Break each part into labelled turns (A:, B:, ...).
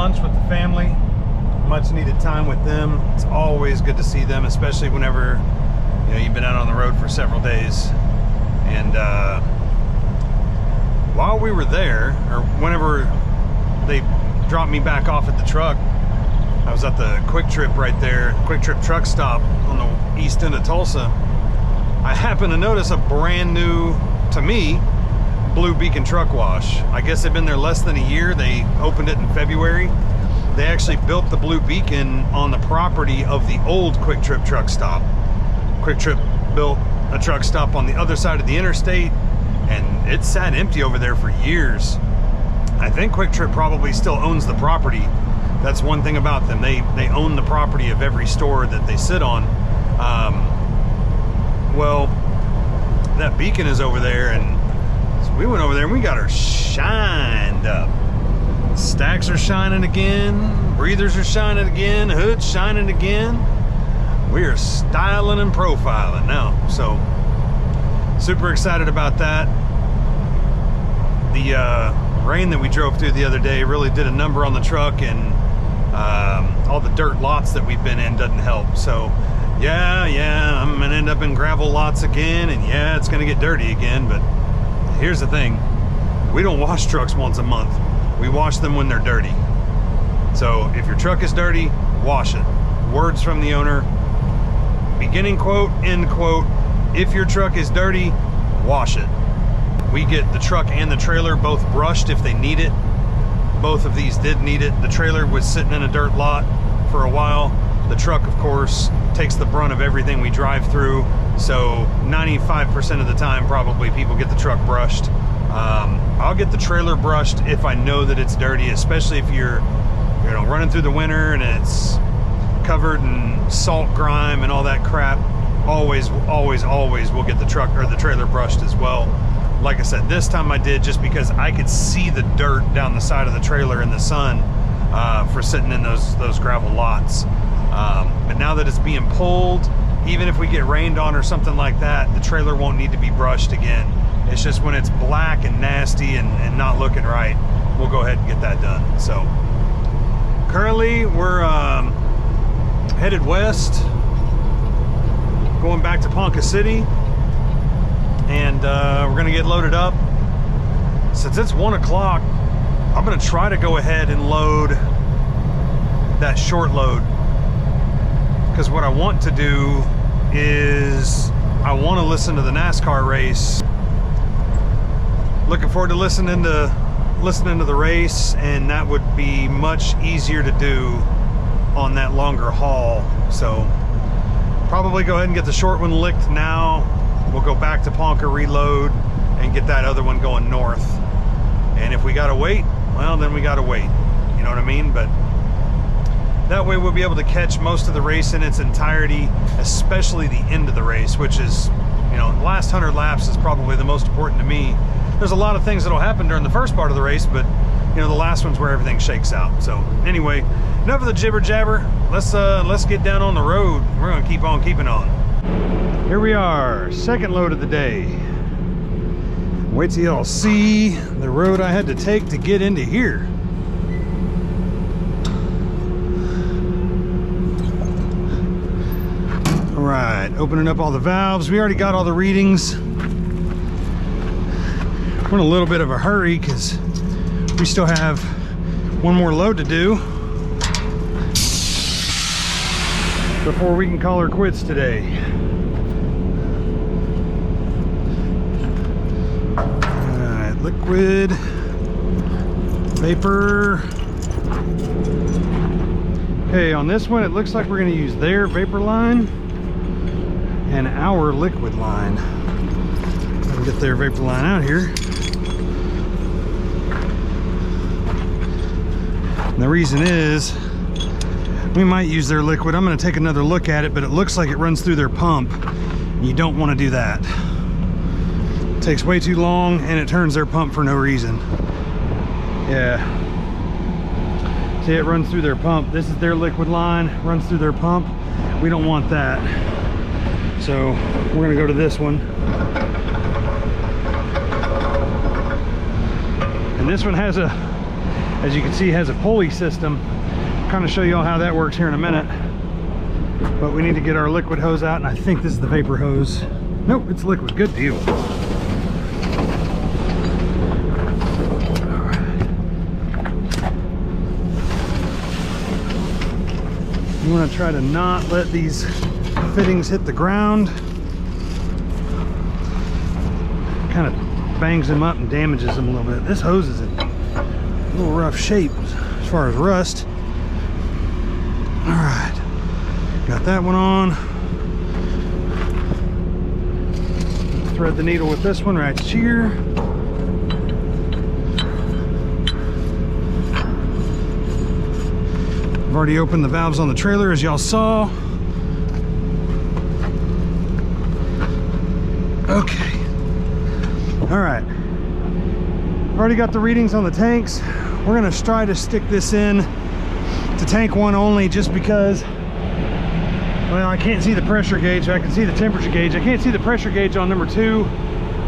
A: lunch with the family. Much needed time with them. It's always good to see them, especially whenever you've been out on the road for several days. And while we were there, or whenever they dropped me back off at the truck, I was at the Quick Trip right there, Quick Trip truck stop on the east end of Tulsa. I happened to notice a brand new, to me, blue beacon truck wash. I guess they've been there less than a year. They opened it in February. They actually built the blue beacon on the property of the old Quick Trip truck stop. Quick Trip built a truck stop on the other side of the interstate, and it sat empty over there for years. I think Quick Trip probably still owns the property. That's one thing about them. They own the property of every store that they sit on. Well, that beacon is over there, and so we went over there and we got her shined up. Stacks are shining again, breathers are shining again, hood's shining again. We are styling and profiling now. So super excited about that. The rain that we drove through the other day really did a number on the truck, and all the dirt lots that we've been in doesn't help. So yeah, I'm gonna end up in gravel lots again, and yeah, it's gonna get dirty again. But here's the thing, we don't wash trucks once a month. We wash them when they're dirty. So if your truck is dirty, wash it. Words from the owner, beginning quote, end quote. If your truck is dirty, wash it. We get the truck and the trailer both brushed if they need it. Both of these did need it. The trailer was sitting in a dirt lot for a while. The truck, of course, takes the brunt of everything we drive through. So 95% of the time, probably people get the truck brushed. I'll get the trailer brushed if I know that it's dirty, especially if you're running through the winter and it's covered in salt, grime, and all that crap. Always we'll get the truck or the trailer brushed as well. Like I said, this time I did just because I could see the dirt down the side of the trailer in the sun for sitting in those gravel lots. But now that it's being pulled, even if we get rained on or something like that, the trailer won't need to be brushed again. It's just when it's black and nasty and not looking right, we'll go ahead and get that done. So currently we're headed west, going back to Ponca City, and we're gonna get loaded up. Since it's 1 o'clock, I'm gonna try to go ahead and load that short load, because what I want to do is I want to listen to the NASCAR race. Looking forward to listening to the race, and that would be much easier to do on that longer haul. So probably go ahead and get the short one licked now. We'll go back to Ponca, reload, and get that other one going north. And if we gotta wait, well, then we gotta wait. You know what I mean? But that way we'll be able to catch most of the race in its entirety, especially the end of the race, which is, the last 100 laps is probably the most important to me. There's a lot of things that'll happen during the first part of the race, but the last one's where everything shakes out. So anyway, enough of the jibber jabber. Let's get down on the road. We're gonna keep on keeping on. Here we are, second load of the day. Wait till y'all see the road I had to take to get into here. All right, opening up all the valves. We already got all the readings. We're in a little bit of a hurry because we still have one more load to do before we can call her quits today. Alright, liquid, vapor. Okay, on this one it looks like we're going to use their vapor line and our liquid line. I'll get their vapor line out here. And the reason is we might use their liquid. I'm going to take another look at it, but it looks like it runs through their pump. You don't want to do that. It takes way too long and it turns their pump for no reason. Yeah. See, it runs through their pump. This is their liquid line, runs through their pump. We don't want that. So we're going to go to this one. And this one has a as you can see, has a pulley system. Kind of show you all how that works here in a minute. But we need to get our liquid hose out, and I think this is the vapor hose. Nope, it's liquid. Good deal. You want to try to not let these fittings hit the ground. Kind of bangs them up and damages them a little bit. This hose is in a little rough shape as far as rust. All right, got that one on. Thread the needle with this one right here. I've already opened the valves on the trailer, as y'all saw. Okay. All right. I've already got the readings on the tanks. We're gonna try to stick this in to tank 1 only, just because, well, I can't see the pressure gauge. I can see the temperature gauge. I can't see the pressure gauge on number 2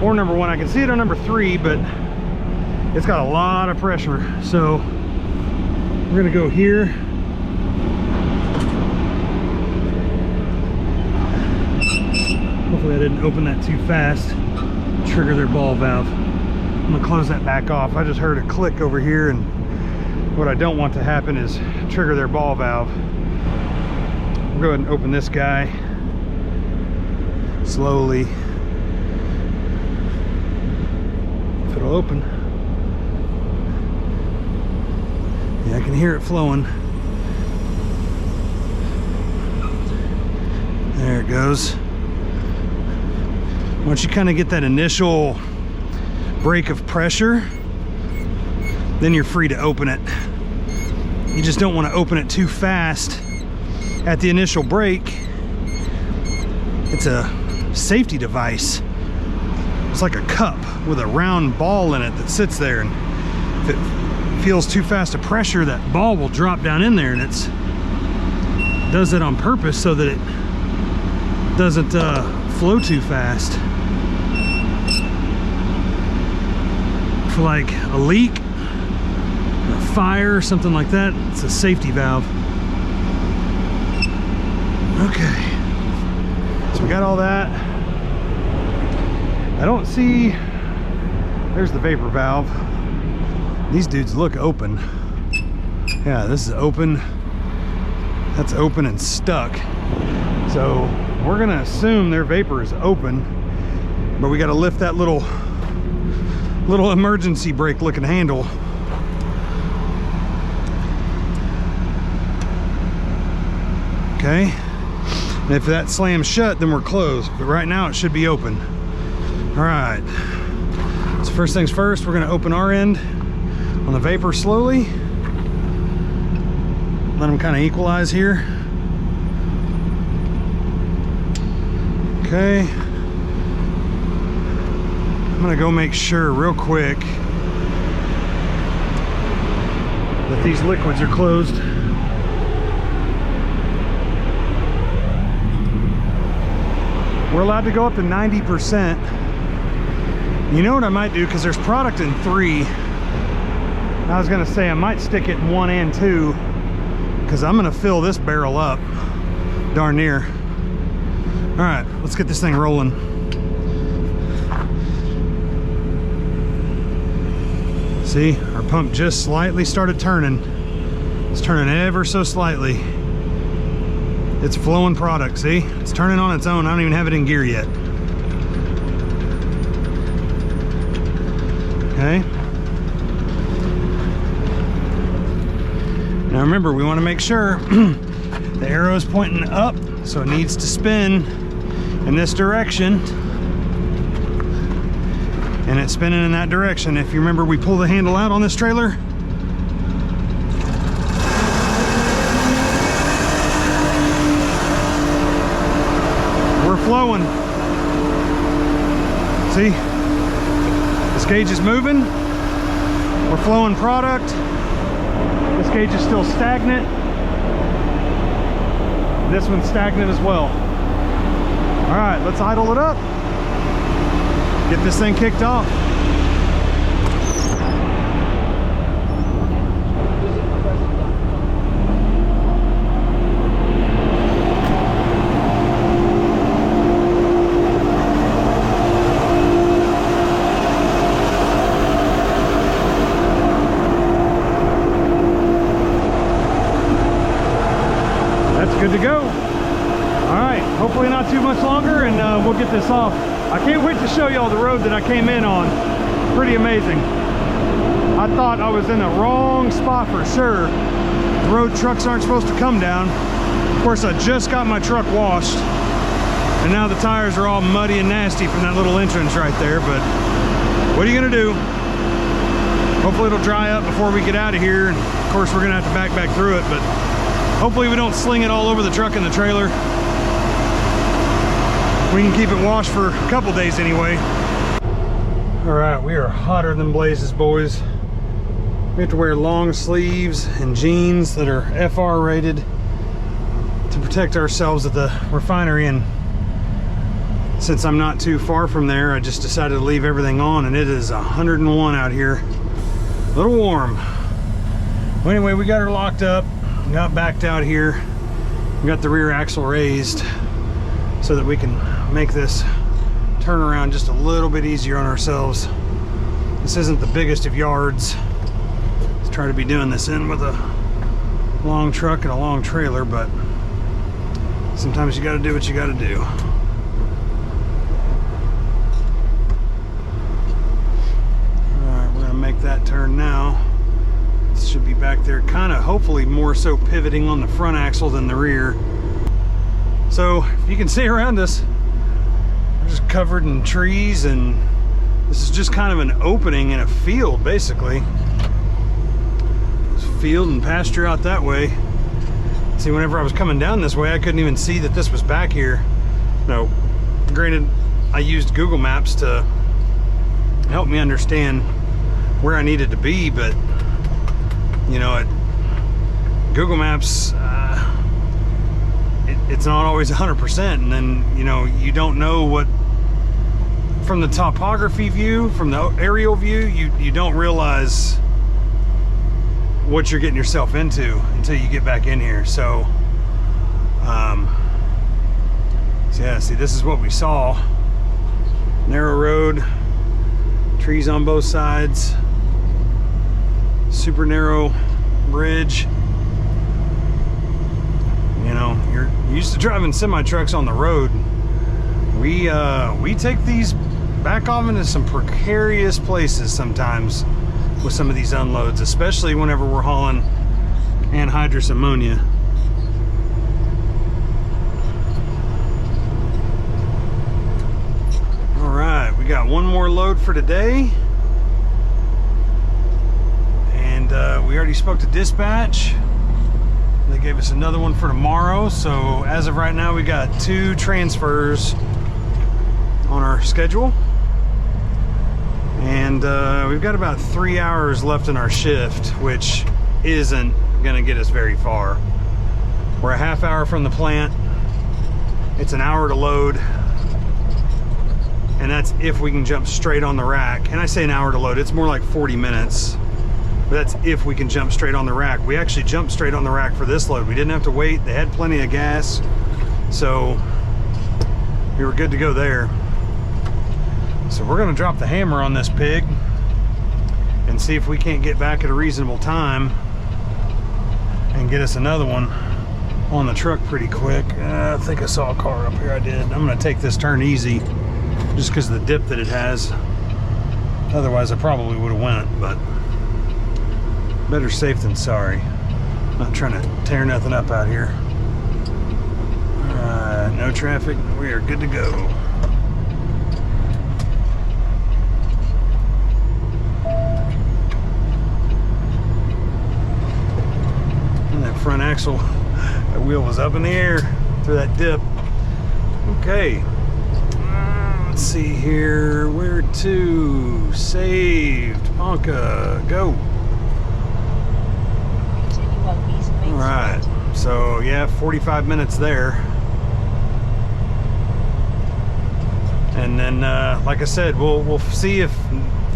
A: or number 1. I can see it on number 3, but it's got a lot of pressure. So we're gonna go here. Hopefully I didn't open that too fast. Trigger their ball valve. I'm gonna close that back off. I just heard a click over here, and what I don't want to happen is trigger their ball valve. We'll go ahead and open this guy slowly. If it'll open. Yeah, I can hear it flowing. There it goes. Once you kind of get that initial break of pressure, then you're free to open it. You just don't want to open it too fast at the initial break. It's a safety device. It's like a cup with a round ball in it that sits there, and if it feels too fast a pressure, that ball will drop down in there, and it does it on purpose so that it doesn't flow too fast. For like a leak, a fire, something like that, it's a safety valve. Okay, so we got all that. I don't see, there's the vapor valve. These dudes look open. Yeah, this is open. That's open and stuck. So we're gonna assume their vapor is open, but we gotta lift that little emergency brake looking handle. Okay, and if that slams shut, then we're closed, but right now it should be open. All right, so first things first, we're gonna open our end on the vapor slowly. Let them kind of equalize here. Okay, I'm gonna go make sure real quick that these liquids are closed. We're allowed to go up to 90%. You know what I might do, because there's product in 3. I was gonna say I might stick it in 1 and 2, because I'm gonna fill this barrel up darn near. All right, let's get this thing rolling. See, our pump just slightly started turning. It's turning ever so slightly. It's flowing product, see? It's turning on its own. I don't even have it in gear yet. Okay. Now remember, we want to make sure the arrow is pointing up, so it needs to spin in this direction. And it's spinning in that direction. If you remember, we pull the handle out on this trailer. We're flowing. See? This gauge is moving. We're flowing product. This gauge is still stagnant. This one's stagnant as well. All right, let's idle it up. Get this thing kicked off. good to go. All right, hopefully not too much longer, and we'll get this off. I can't wait to show y'all the road that I came in on. Pretty amazing. I thought I was in the wrong spot for sure. The road trucks aren't supposed to come down. Of course, I just got my truck washed, and now the tires are all muddy and nasty from that little entrance right there, but what are you gonna do? Hopefully it'll dry up before we get out of here. And of course, we're gonna have to back through it, but hopefully we don't sling it all over the truck and the trailer. We can keep it washed for a couple days anyway. All right, we are hotter than blazes, boys. We have to wear long sleeves and jeans that are FR rated to protect ourselves at the refinery. And since I'm not too far from there, I just decided to leave everything on, and it is 101 out here. A little warm. Well, anyway, we got her locked up, got backed out here. We got the rear axle raised so that we can make this turnaround just a little bit easier on ourselves. This isn't the biggest of yards. Let's try to be doing this in with a long truck and a long trailer, but sometimes you got to do what you got to do. Make that turn now. This should be back there, kind of hopefully more so pivoting on the front axle than the rear. So you can see around us, we're just covered in trees, and this is just kind of an opening in a field basically. There's field and pasture out that way. See, whenever I was coming down this way, I couldn't even see that this was back here. No, granted, I used Google Maps to help me understand where I needed to be, but you know, Google Maps, it's not always 100%, and then you know, you don't know what from the topography view, from the aerial view, you don't realize what you're getting yourself into until you get back in here. So yeah, see, this is what we saw. Narrow road, trees on both sides, super narrow bridge. You know, you're used to driving semi trucks on the road. We take these back off into some precarious places sometimes with some of these unloads, especially whenever we're hauling anhydrous ammonia. All right, we got one more load for today. We already spoke to dispatch. They gave us another one for tomorrow. So as of right now, we got 2 transfers on our schedule. And we've got about 3 hours left in our shift, which isn't gonna get us very far. We're a half hour from the plant. It's an hour to load. And that's if we can jump straight on the rack. And I say an hour to load, it's more like 40 minutes. But that's if we can jump straight on the rack. We actually jumped straight on the rack for this load. We didn't have to wait. They had plenty of gas. So we were good to go there. So we're gonna drop the hammer on this pig and see if we can't get back at a reasonable time and get us another one on the truck pretty quick. I think I saw a car up here. I did. I'm gonna take this turn easy just because of the dip that it has. Otherwise I probably would have went, but better safe than sorry. Not trying to tear nothing up out here. Alright, no traffic. We are good to go. And that front axle, that wheel was up in the air through that dip. Okay. Let's see here. Where to? Saved. Ponca. Go. Alright, so yeah, 45 minutes there. And then, like I said, we'll see if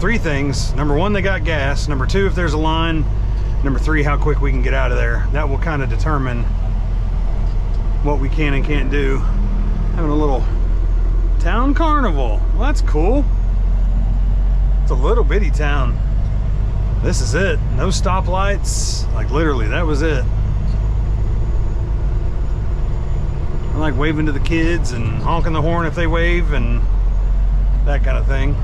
A: 3 things. Number 1, they got gas. Number 2, if there's a line. Number 3, how quick we can get out of there. That will kind of determine what we can and can't do. Having a little town carnival. Well, that's cool. It's a little bitty town. This is it. No stoplights. Like literally, that was it. I like waving to the kids and honking the horn if they wave and that kind of thing.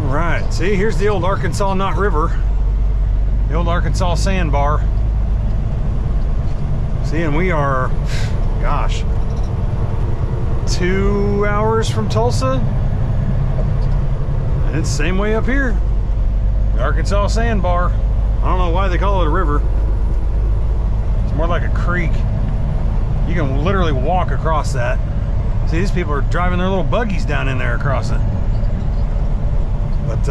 A: All right, see, here's the old Arkansas Knot River, the old Arkansas sandbar. See, and we are, gosh, 2 hours from Tulsa, and it's the same way up here, the Arkansas sandbar. I don't know why they call it a river. It's more like a creek. You can literally walk across that. See, these people are driving their little buggies down in there across it. But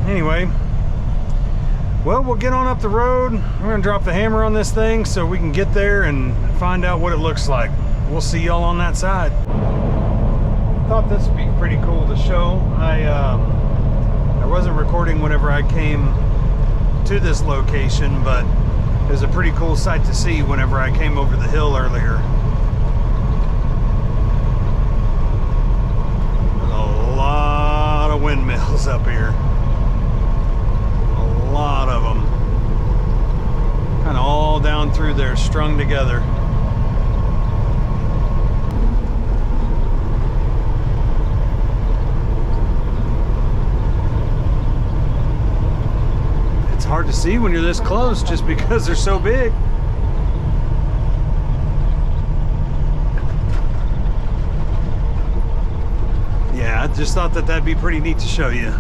A: anyway, well, we'll get on up the road. We're gonna drop the hammer on this thing so we can get there and find out what it looks like. We'll see y'all on that side. Thought this would be pretty cool to show. I wasn't recording whenever I came to this location, but it was a pretty cool sight to see whenever I came over the hill earlier. There's a lot of windmills up here. A lot of them. Kind of all down through there, strung together. Hard to see when you're this close just because they're so big. Yeah, I just thought that that'd be pretty neat to show you.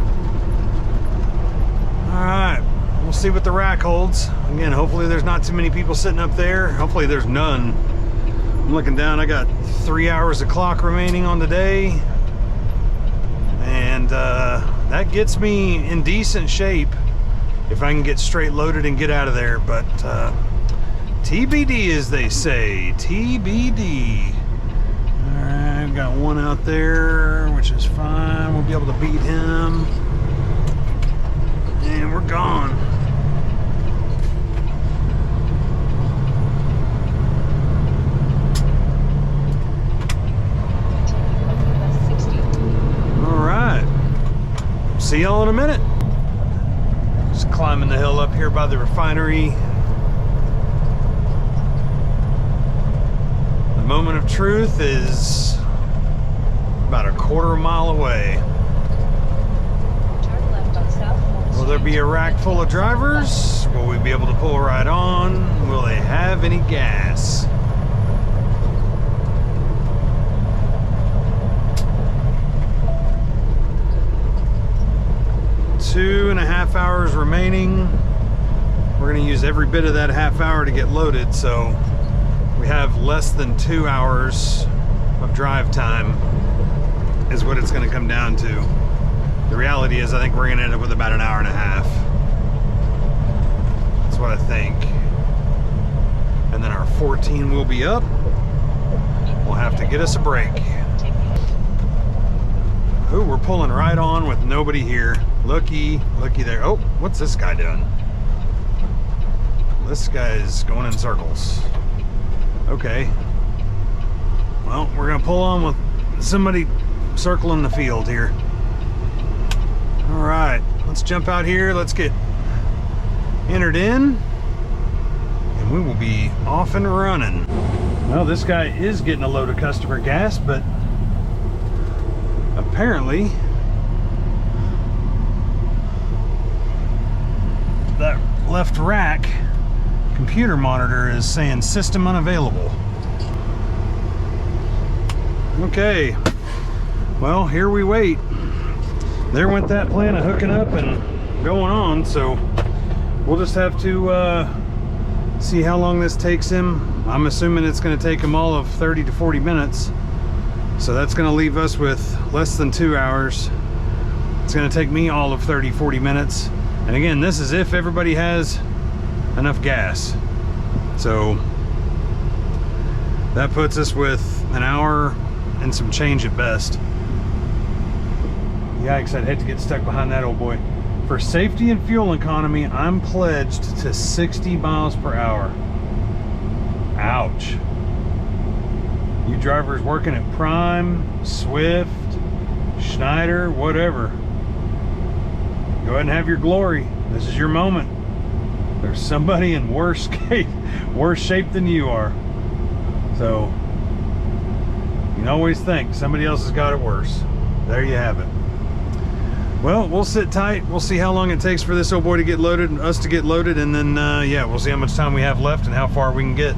A: All right, we'll see what the rack holds. Again, hopefully there's not too many people sitting up there. Hopefully there's none. I'm looking down, I got 3 hours of clock remaining on the day, and that gets me in decent shape if I can get straight loaded and get out of there. But TBD, as they say, TBD. All right, I've got one out there, which is fine. We'll be able to beat him. And we're gone. All right. See y'all in a minute. Climbing the hill up here by the refinery. The moment of truth is about a quarter mile away.
B: Turn left on South.
A: Will there be a rack full of drivers? Will we be able to pull right on? Will they have any gas? Two and a half hours remaining. We're going to use every bit of that half hour to get loaded, so we have less than 2 hours of drive time is what it's going to come down to. The reality is I think we're going to end up with about an hour and a half. That's what I think. And then our 14 will be up. We'll have to get us a break. Ooh, we're pulling right on with nobody here. Looky there. Oh, what's this guy doing? This guy's going in circles. Okay. Well, we're gonna pull on with somebody circling the field here. All right, let's jump out here. Let's get entered in, and we will be off and running. Well, this guy is getting a load of customer gas, but apparently that left rack computer monitor is saying system unavailable. Okay, well, here we wait. There went that plan of hooking up and going on, so we'll just have to see how long this takes him. I'm assuming it's going to take him all of 30 to 40 minutes. So that's going to leave us with less than 2 hours. It's going to take me all of 30, 40 minutes. And again, this is if everybody has enough gas. So that puts us with an hour and some change at best. Yikes, I'd hate to get stuck behind that old boy. For safety and fuel economy, I'm pledged to 60 miles per hour. Ouch. You drivers working at Prime, Swift, Schneider, whatever, go ahead and have your glory. This is your moment. There's somebody in worse shape than you are. So you can always think somebody else has got it worse. There you have it. Well, we'll sit tight. We'll see how long it takes for this old boy to get loaded, us to get loaded, and then yeah, we'll see how much time we have left and how far we can get.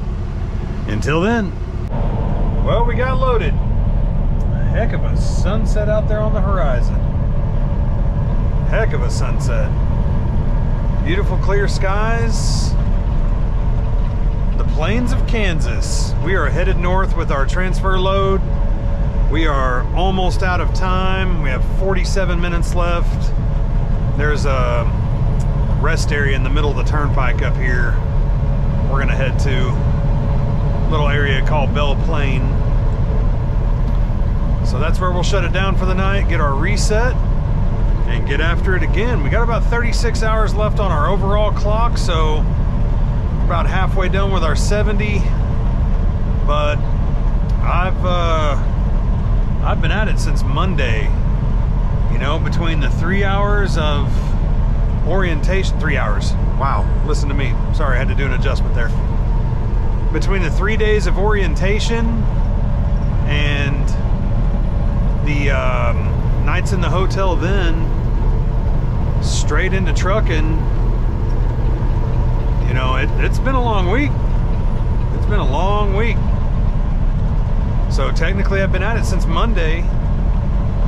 A: Until then, well, we got loaded. A heck of a sunset out there on the horizon. Heck of a sunset. Beautiful clear skies. The plains of Kansas. We are headed north with our transfer load. We are almost out of time. We have 47 minutes left. There's a rest area in the middle of the turnpike up here. We're gonna head to a little area called Belle Plaine. So that's where we'll shut it down for the night, get our reset, and get after it again. We got about 36 hours left on our overall clock, so about halfway done with our 70. But I've been at it since Monday, you know, between the 3 hours of orientation, 3 hours. Wow, listen to me. Sorry, I had to do an adjustment there. Between the 3 days of orientation and the nights in the hotel, then straight into trucking, you know, it's been a long week. It's been a long week. So technically I've been at it since Monday,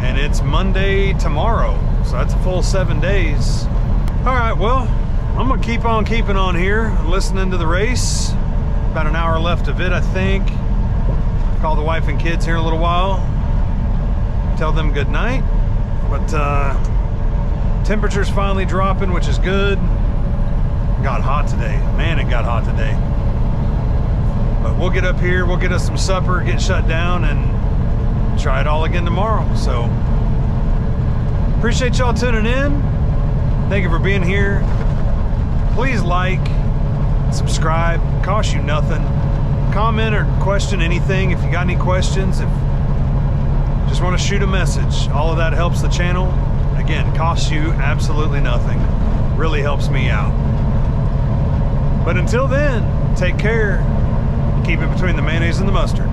A: and it's Monday tomorrow. So that's a full 7 days. All right, well, I'm gonna keep on keeping on here, listening to the race. About an hour left of it, I think. Call the wife and kids here in a little while. Tell them good night. But temperature's finally dropping, which is good. Got hot today. Man, it got hot today. But we'll get up here, we'll get us some supper, get shut down, and try it all again tomorrow. So appreciate y'all tuning in. Thank you for being here. Please like, subscribe, costs you nothing. Comment or question anything if you got any questions. If you just want to shoot a message, all of that helps the channel. Again, costs you absolutely nothing. Really helps me out. But until then, take care. Keep it between the mayonnaise and the mustard.